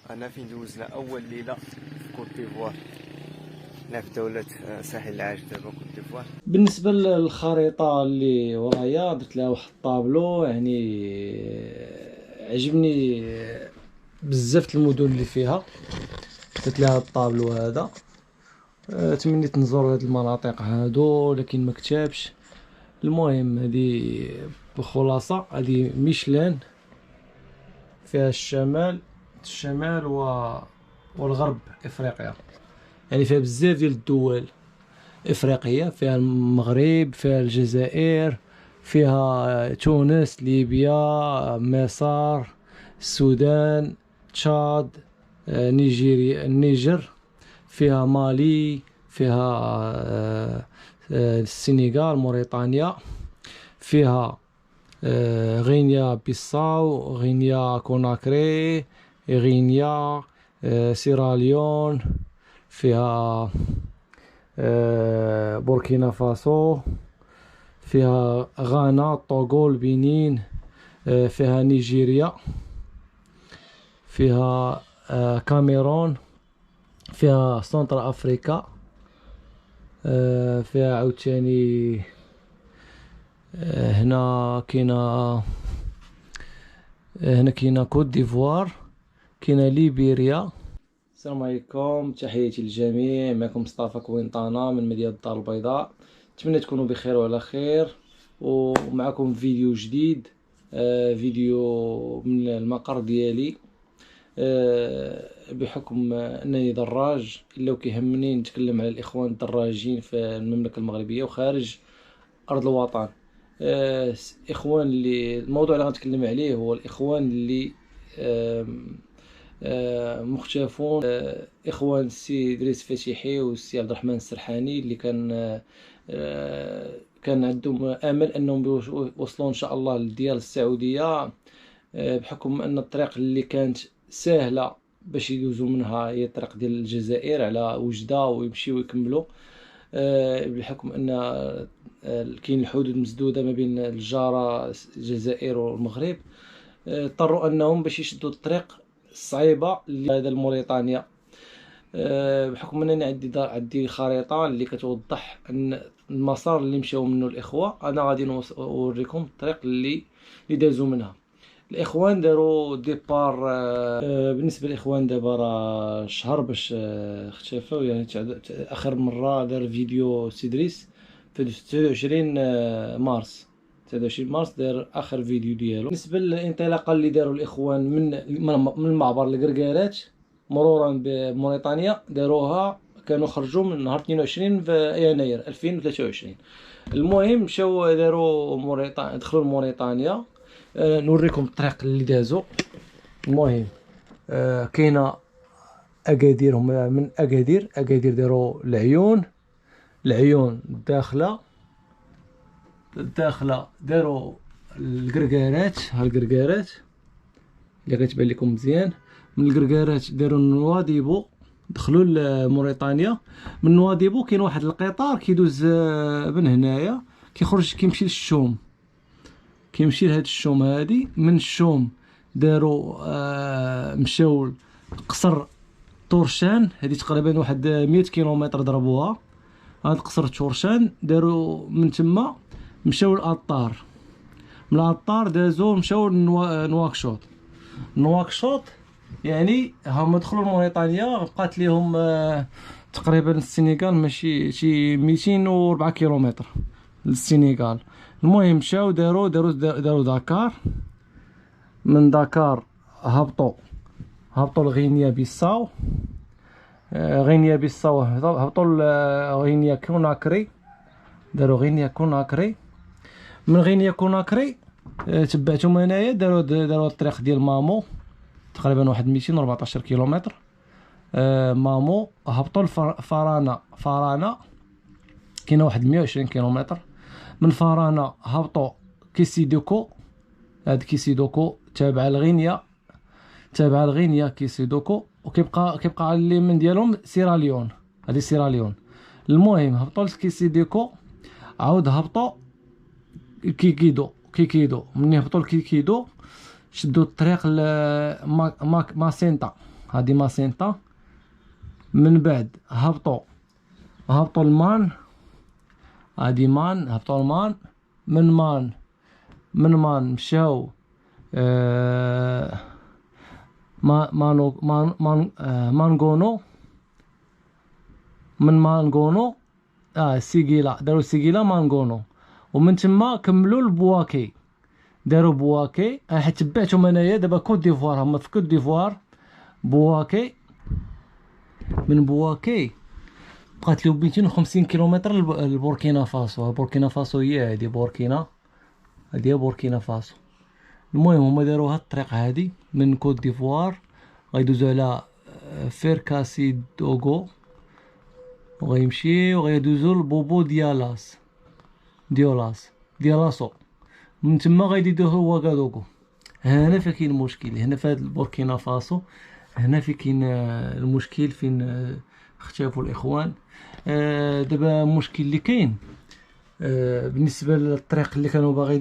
انا فين دوزنا اول ليله في كوت ديفوار، هنا في دوله ساحل العاج دابا كوت ديفوار. بالنسبه للخريطه اللي ورايا درت لها واحد الطابلو، يعني عجبني بزاف المدن اللي فيها، درت لها الطابلو هذا. تمنيت نزور هاد المناطق هادو لكن ما كتابش. المهم هذه بخلاصه هذه ميشلان، فيها الشمال والغرب افريقيا، يعني فيها بزاف ديال الدول افريقيه، فيها المغرب، فيها الجزائر، فيها تونس، ليبيا، مصر، السودان، تشاد، نيجيريا، النيجر، فيها مالي، فيها السنغال، موريتانيا، فيها غينيا بيساو، غينيا كوناكري، غينيا، سيراليون، فيها بوركينا فاسو، فيها غانا، طوغو، البنين، فيها نيجيريا، فيها كاميرون، فيها سنتر افريكا، فيها عاوتاني هنا كاينه كوت ديفوار، كاينه ليبيريا. السلام عليكم، تحياتي للجميع، معكم مصطفى كوينطانا من مدينة الدار البيضاء. نتمنى تكونوا بخير وعلى خير، ومعكم فيديو جديد، فيديو من المقر ديالي. بحكم انني دراج، الا كيهمني نتكلم على الاخوان الدراجين في المملكة المغربية وخارج ارض الوطن. اخوان اللي الموضوع اللي غنتكلم عليه هو الاخوان اللي مختفون، اخوان السي ادريس فتيحي والسي عبد الرحمن السرحاني، اللي كان عندهم امل انهم يوصلوا ان شاء الله للديار السعوديه، بحكم ان الطريق اللي كانت سهله باش يدوزوا منها هي الطريق ديال الجزائر على وجده ويمشيو ويكملوا، بحكم ان كاين الحدود مسدوده ما بين الجاره الجزائر والمغرب. اضطروا انهم باش يشدوا الطريق الصعيبه هذا لموريتانيا. بحكم انني عندي خريطه اللي كتوضح ان المسار اللي مشاو منه الاخوه، انا غادي نوريكم الطريق اللي دازوا منها. الاخوان داروا ديبار، بالنسبه للاخوان دابا راه شهر باش اختفوا، يعني اخر مره دار فيديو سيدريس في 29 مارس 29 مارس دار اخر فيديو ديالو. بالنسبه للانطلاقه اللي داروا الاخوان من المعبر لقرقارات مرورا بموريتانيا، داروها كانوا خرجوا من نهار 22 في يناير 2023. المهم مشاو داروا موريتانيا، دخلوا لموريتانيا. نوريكم الطريق اللي دازوا. المهم كاينه اكادير، هما من اكادير داروا العيون الداخله داروا القرقارات، ها القرقارات اللي كتبان لكم مزيان. من القرقارات داروا نواديبو، دخلوا لموريتانيا. من نواديبو كاين واحد القطار كيدوز من هنايا، كيخرج كيمشي للشوم، كيمشي لهاد الشوم هادي. من الشوم داروا مشاو قصر تورشان، هادي تقريبا واحد 100 كيلومتر ضربوها. هاد قصر تورشان داروا من تما مشاو لأطار، من أطار دازو مشاو نواكشوط. يعني هما دخلوا لموريتانيا، بقات ليهم تقريبا السنغال ماشي شي 204 كيلومتر للسنغال. المهم مشاو داروا داكار. من داكار هبطوا لغينيا بيساو، هبطوا لغينيا كوناكري، داروا غينيا كوناكري. من غينيا كوناكري تبعتهم هنايا، داروا الطريق ديال مامو، تقريبا واحد 214 كيلومتر. مامو هبطوا لفارانا، كاينه واحد 120 كيلومتر. من فارانا هبطوا كيسيدوكو، هاد كيسيدوكو تابعه لغينيا كيسيدوكو، وكيبقى على اليمين ديالهم سيراليون، هادي سيراليون. المهم هبطوا لكيسيدوكو، عاود هبطوا كيكيدو. مني هبطوا لكيكيدو شدوا الطريق ماسينتا، هادي ماسينتا. من بعد هبطوا المان، هادي مان، هبطوا المان. من مان مشاو مانغونو. من مانغونو سيغيلا، داروا سيغيلا مانغونو. ومن تما كملوا لبواكي، داروا بواكي. حيت تبعتهم انايا دابا كوت ديفوار، هما في كوت ديفوار بواكي. من بواكي بقات لهم 250 كيلومتر لبوركينا فاسو. بوركينا فاسو هي هادي، بوركينا هادي هي بوركينا فاسو. المهم هما داروا هاد الطريق هادي من كوت ديفوار، غيدوزو على فيركاسي دوغو، وغيمشيو وغيدوزو لبوبو ديالاسو. من تما غيديروه واغادوغو. هنا فين كاين المشكل، هنا في هاد بوركينا فاسو، هنا فين كاين المشكل، فين اختلفوا الاخوان. دابا المشكل اللي كاين بالنسبه للطريق اللي كانوا باغي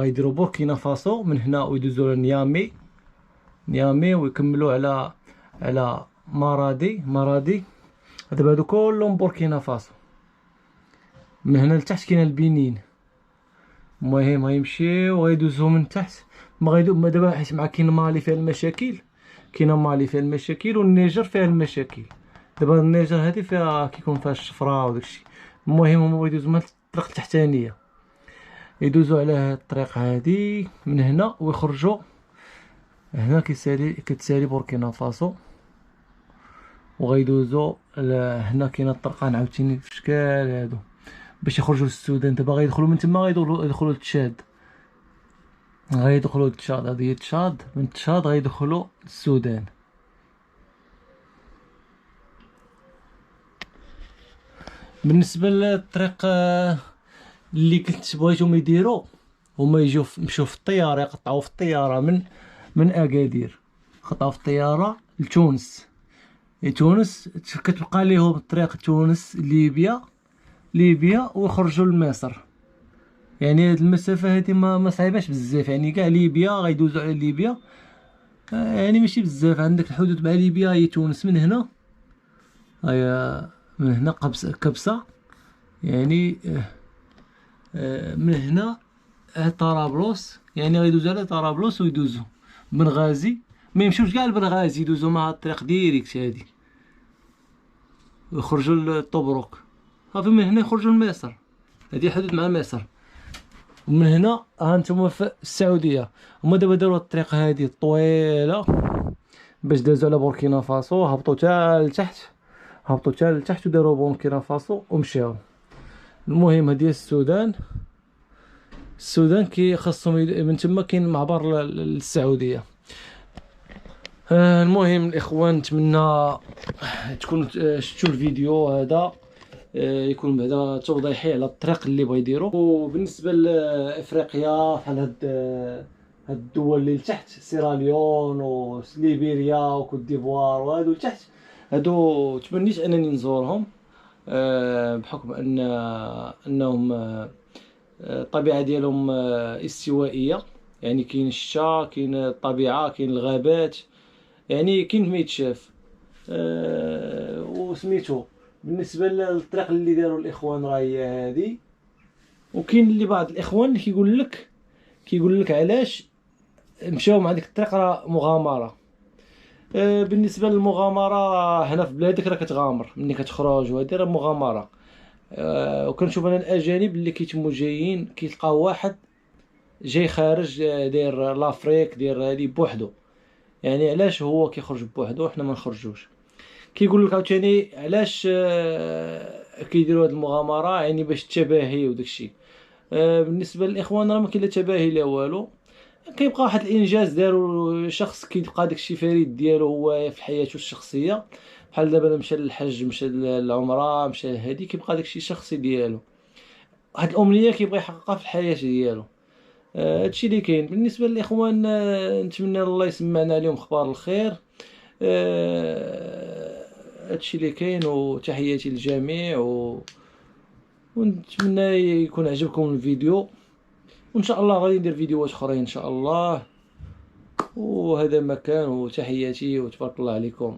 يديروا بوركينا فاسو من هنا ويدوزوا لنيامي ويكملوا على مرادي. دابا هادو كلهم بوركينا فاسو. من هنا لتحت كاين البنين. المهم غيمشيو وغيدوزو من تحت. ما دابا حيت مع كاين مالي فيها المشاكل، والنيجر فيها المشاكل. دابا النيجر هادي فيها كيكون فيها الشفره وداكشي. المهم هما يدوزو من الطريق التحتانيه، يدوزو على هاد الطريق هادي من هنا ويخرجوا هنا. كتسالي بوركينا فاسو، وغيدوزو هنا. كاينه الطرقان عاوتاني في شكال هادو باش يخرجوا للسودان. دابا غيدخلوا من تما، غيدخلوا لتشاد، هذه هي تشاد. من تشاد غيدخلوا للسودان. بالنسبه للطريق اللي كنت بغيتهم يديروا، هما يمشيو في الطياره، يقطعوا في الطياره من اكادير، قطعوا في الطياره لتونس. كتبقى ليهم الطريق تونس ليبيا ويخرجوا لمصر. يعني هاد المسافه هادي ما صعيباش بزاف، يعني كاع ليبيا غيدوزو على ليبيا. يعني ماشي بزاف. عندك الحدود مع ليبيا هي تونس. من هنا من هنا كبسة يعني. من هنا طرابلس، يعني غيدوزو على طرابلس ويدوزو بنغازي. ما يمشيوش كاع لبنغازي، يدوزو مع الطريق ديريكت هادي ويخرجوا لطبرق. صافي من هنا يخرجوا لمصر، هادي الحدود مع مصر. ومن هنا هانتوما في السعوديه. هما دابا داروا الطريق هادي طويله باش دازو على بوركينا فاسو، هبطوا حتى لتحت وداروا بوركينا فاسو ومشاو. المهم هادي السودان كي خاصهم من تما كاين معبر للسعوديه. المهم الاخوان، نتمنى تكونوا شفتوا الفيديو هذا، يكون بعدا توضيحي على الطريق اللي بغا يديروا. وبالنسبه لافريقيا بحال هاد الدول اللي لتحت، سيراليون وليبيريا وكوت ديفوار وهادو لتحت، هادو تمنيت انني نزورهم بحكم انهم الطبيعه ديالهم استوائيه. يعني كاين الشتا، كاين الطبيعه، كاين الغابات، يعني كاين ما يتشاف. وسميتو بالنسبه للطريق اللي داروا الاخوان راه هي هذه. وكاين اللي بعض الاخوان اللي كيقول لك علاش مشاو مع ديك الطريق، راه مغامره. بالنسبه للمغامره، هنا في بلادك راه كتغامر ملي كتخرج، وهذه راه مغامره. وكنشوف انا الاجانب اللي كيتموا جايين كيلقاو واحد جاي خارج داير لافريك، داير هادي بوحدو. يعني علاش هو كيخرج بوحدو وحنا ما نخرجوش؟ كيقول لك عاوتاني علاش كيديروا هاد المغامره، يعني باش التباهي وداكشي. بالنسبه للاخوان راه ما كاين لا تباهي لا والو. كيبقى واحد الانجاز داروا شخص، كيبقى داكشي فريد ديالو هو في حياته الشخصيه. بحال دابا مشى للحج، مشى للعمره، مشى لهادي، كيبقى داكشي شخصي ديالو. واحد الامنيه كيبغي يحققها في الحياه ديالو. هادشي اللي كاين. بالنسبه للاخوان، نتمنى الله يسمعنا عليهم اخبار الخير. هادشي اللي كاين. وتحياتي للجميع، ونتمنى يكون عجبكم الفيديو، وان شاء الله غادي ندير فيديوهات اخرين ان شاء الله. وهذا مكان، وتحياتي وتبارك الله عليكم.